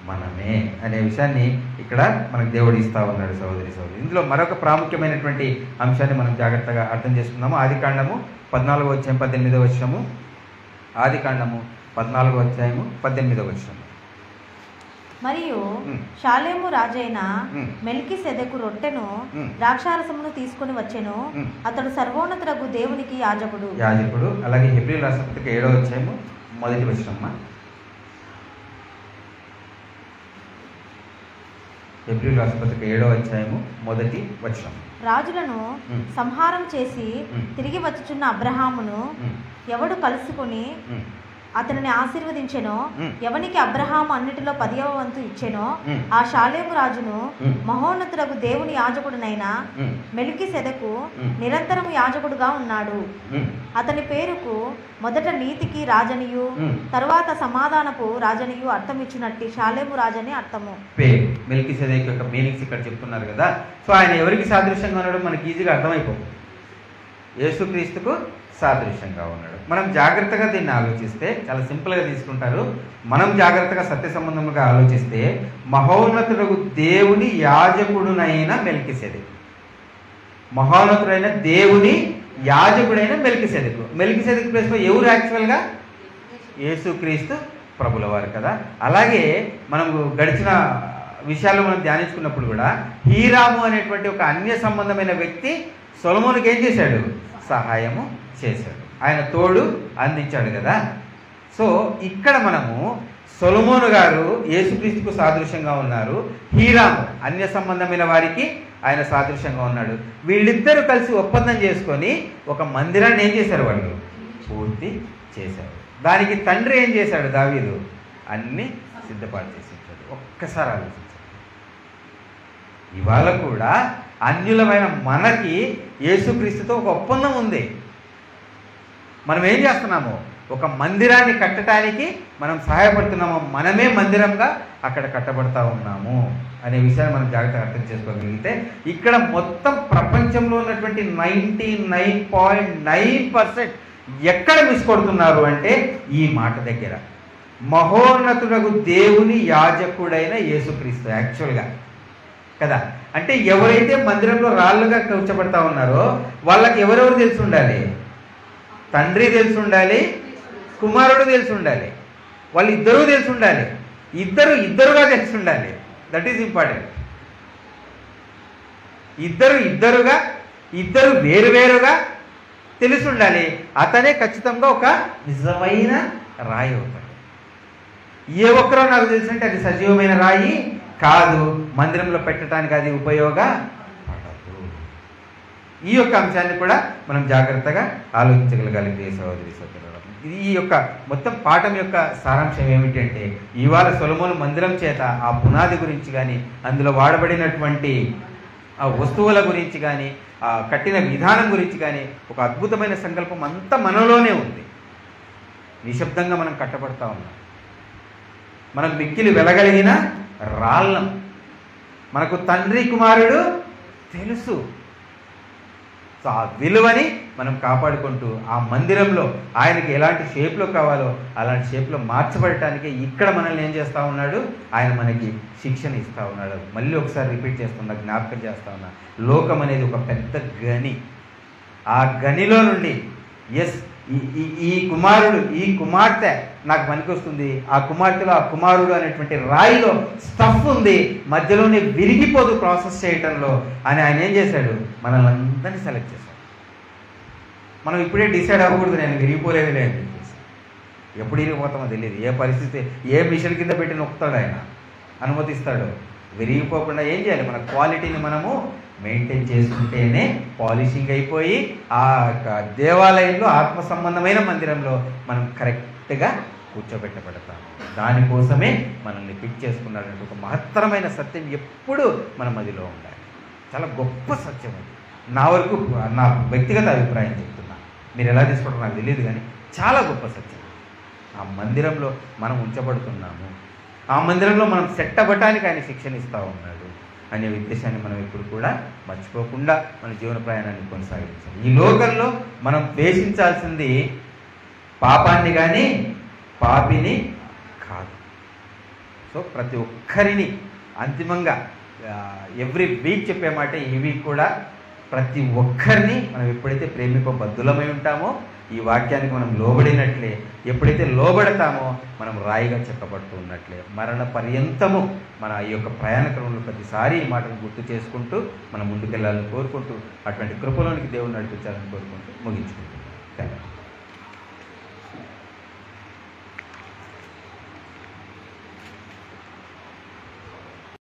మనమే అనే విషయాన్ని ఇక్కడ మనకు దేవుడు ఇస్తా ఉన్నాడు. సహోదరి సహోదరి, ఇందులో మరొక ప్రాముఖ్యమైనటువంటి అంశాన్ని మనం జాగ్రత్తగా అర్థం చేసుకుందాము. ఆదికాండము 14వ అధ్యాయం 18వ వచనము. ఆదికాండము 14వ అధ్యాయము 18వ వచనము. మరియు షాలేము రాజైన మెల్కీసెదెకు రొట్టెను ద్రాక్షారసమును తీసుకుని వచ్చెను. అతడు సర్వోన్నతుడగు దేవునికి యాజకుడు. అలాగే హెబ్రీయుల రాసిన పత్రిక 7వ అధ్యాయము 1వ వచనం. హెబ్రీయుల రాసిన పత్రిక 7వ అధ్యాయము 1వ వచనం. రాజులను సంహారం చేసి తిరిగి వచ్చుచున్న అబ్రహామును ఎవడు కలుసుకుని అతనిని ఆశీర్వదించెనో, ఎవనికి అబ్రహాము అన్నిటిలో 10వ వంతు ఇచ్చెనో, ఆ షాలేము రాజును మహోన్నతుడగు దేవుని యాజకుడునైన మెల్కీసెదెకు నిరంతరము యాజకుడుగా ఉన్నాడు. అతని పేరుకు మొదట నీతికి రాజనియు తరువాత సమాధానపు రాజనియు అర్థం ఇచ్చినట్టు షాలేము రాజని అర్థము. పేరు మెల్కీసెదెకు యొక్క మీనింగ్స్ ఇక్కడ చెప్తున్నారు కదా. సో ఆయన ఎవరికి సాదృశ్యంగా ఉన్నాడో మనకి ఈజీగా అర్థమైపోతుంది. యేసుక్రీస్తుకు సాదృశ్యంగా ఉన్నాడు. మనం జాగ్రత్తగా దీన్ని ఆలోచిస్తే చాలా సింపుల్గా తీసుకుంటారు. మనం జాగ్రత్తగా సత్య సంబంధముగా ఆలోచిస్తే మహోన్నతుడు దేవుని యాజకుడునైన మెల్కీసెదెకు, మహోన్నతుడైన దేవుని యాజకుడైన మెల్కీసెదెకు. మెల్కీసెదెకు ప్లేస్లో ఎవరు యాక్చువల్గా? యేసుక్రీస్తు ప్రభుల వారు కదా. అలాగే మనం గడిచిన విషయాల్లో మనం ధ్యానించుకున్నప్పుడు కూడా హీరాము అనేటువంటి ఒక అన్య సంబంధమైన వ్యక్తి సొలొమోనుకి ఏం చేశాడు? సహాయము చేశాడు, ఆయన తోడు అందించాడు కదా. సో ఇక్కడ మనము సొలొమోను గారు యేసుక్రీస్తుకు సాదృశ్యంగా ఉన్నారు, హీరాము అన్య సంబంధమైన వారికి ఆయన సాదృశ్యంగా ఉన్నాడు. వీళ్ళిద్దరూ కలిసి ఒప్పందం చేసుకొని ఒక మందిరాన్ని ఏం చేశారు? వాళ్ళు పూర్తి చేశారు. దానికి తండ్రి ఏం చేశాడు? దావీదు అన్ని సిద్ధపాటు చేసి ఉంచాడు. ఒక్కసారి ఆలోచించాడు. ఇవాళ కూడా అన్యులమైన మనకి యేసుక్రీస్తుతో ఒక ఒప్పందం ఉంది. మనం ఏం చేస్తున్నాము? ఒక మందిరాన్ని కట్టడానికి మనం సహాయపడుతున్నాము, మనమే మందిరంగా అక్కడ కట్టబడతా ఉన్నాము అనే విషయాన్ని మనం జాగ్రత్తగా అర్థం చేసుకోగలిగితే ఇక్కడ మొత్తం ప్రపంచంలో ఉన్నటువంటి 99.9% ఎక్కడ మిస్ కొడుతున్నారు అంటే ఈ మాట దగ్గర. మహోన్నతుడగు దేవుని యాజకుడైన యేసుక్రీస్తు యాక్చువల్గా కదా. అంటే ఎవరైతే మందిరంలో రాళ్ళుగా కూర్చోబడతా ఉన్నారో వాళ్ళకి ఎవరెవరు తెలిసి ఉండాలి? తండ్రి తెలిసి ఉండాలి, కుమారుడు తెలిసి ఉండాలి, వాళ్ళిద్దరూ తెలిసి ఉండాలి, ఇద్దరుగా తెలిసి ఉండాలి. That is important. ఇద్దరు వేరువేరుగా తెలిసి ఉండాలి. అతనే ఖచ్చితంగా ఒక నిజమైన రాయి అవుతాడు. ఏ ఒక్కరో నాకు తెలిసింటే అది సజీవమైన రాయి కాదు, మందిరంలో పెట్టడానికి అది ఉపయోగపడదు. ఈ యొక్క అంశాన్ని కూడా మనం జాగ్రత్తగా ఆలోచించగలగాలి ప్రియ సహోదరి సహోదరులు. ఈ యొక్క మొత్తం పాఠం యొక్క సారాంశం ఏమిటంటే ఇవాళ సొలొమోను మందిరం చేత ఆ పునాది గురించి కానీ అందులో వాడబడినటువంటి ఆ వస్తువుల గురించి కానీ, ఆ కట్టిన విధానం గురించి కానీ ఒక అద్భుతమైన సంకల్పం అంతా మనలోనే ఉంది. నిశ్శబ్దంగా మనం కట్టబడతా ఉన్నాం. మనకు మిక్కిలి వెలగలిగిన రాళ్ళం. మనకు తండ్రి కుమారుడు తెలుసు. సో ఆ విలువని మనం కాపాడుకుంటూ ఆ మందిరంలో ఆయనకి ఎలాంటి షేప్లో కావాలో అలాంటి షేప్లో మార్చబడటానికి ఇక్కడ మనల్ని ఏం చేస్తూ ఉన్నాడు, ఆయన మనకి శిక్షణ ఇస్తూ ఉన్నాడు. మళ్ళీ ఒకసారి రిపీట్ చేస్తున్నా, జ్ఞాపకం చేస్తూ ఉన్నా, లోకం అనేది ఒక పెద్ద గని. ఆ గనిలో నుండి ఈ కుమారుడు, ఈ కుమార్తె నాకు పనికొస్తుంది, ఆ కుమార్తెలో ఆ కుమారుడు అనేటువంటి రాయిలో స్టఫ్ ఉంది, మధ్యలోనే విరిగిపోదు ప్రాసెస్ చేయటంలో అని ఆయన ఏం చేశాడు, మనల్ని అందరినీ సెలెక్ట్ చేశాడు. మనం ఇప్పుడే డిసైడ్ అవ్వకూడదు నేను విరిగిపోలేదులే అని చెప్పేసి. ఎప్పుడు విరిగిపోతామో తెలియదు, ఏ పరిస్థితి, ఏ మిషన్ కింద పెట్టి నొక్కుతాడు ఆయన, అనుమతిస్తాడు. విరిగిపోకుండా ఏం చేయాలి, మన క్వాలిటీని మనము మెయింటైన్ చేసుకుంటేనే పాలిషింగ్ అయిపోయి ఆ దేవాలయంలో ఆత్మ సంబంధమైన మందిరంలో మనం కరెక్ట్గా కూర్చోబెట్టబడతాం. దానికోసమే మనల్ని పిక్ చేసుకున్నాడంటే ఒక మహత్తరమైన సత్యం ఎప్పుడు మన మదిలో ఉండాలి. చాలా గొప్ప సత్యం అది. నా వరకు నా వ్యక్తిగత అభిప్రాయం చెప్తున్నా, మీరు ఎలా తీసుకుంటారో నాకు తెలియదు, కానీ చాలా గొప్ప సత్యం. ఆ మందిరంలో మనం ఉంచబడుతున్నాము, ఆ మందిరంలో మనం సెట్ అవ్వటానికి ఆయన శిక్షణ ఇస్తూ ఉన్నాడు అనే ఉద్దేశాన్ని మనం ఇప్పుడు కూడా మర్చిపోకుండా మన జీవన ప్రయాణాన్ని కొనసాగించాలి. ఈ లోకంలో మనం ద్వేషించాల్సింది పాపాన్ని కానీ పాపిని కాదు. సో ప్రతి ఒక్కరిని అంతిమంగా ఎవ్రీ వీక్ చెప్పే మాట ఈ వీక్ కూడా, ప్రతి ఒక్కరిని మనం ఎప్పుడైతే ప్రేమింపబద్ధులమై ఉంటామో, ఈ వాక్యానికి మనం లోబడినట్లే, ఎప్పుడైతే లోబడతామో మనం రాయిగా చెక్కబడుతూ ఉన్నట్లే మరణ పర్యంతము మన ఈ యొక్క ప్రయాణ క్రమంలో ప్రతిసారి ఈ మాటను గుర్తు చేసుకుంటూ మనం ముందుకెళ్ళాలని కోరుకుంటూ, అటువంటి కృపలోనికి దేవుని నడిపించాలని కోరుకుంటూ ముగించుకుంటున్నాం. థాంక్యూ.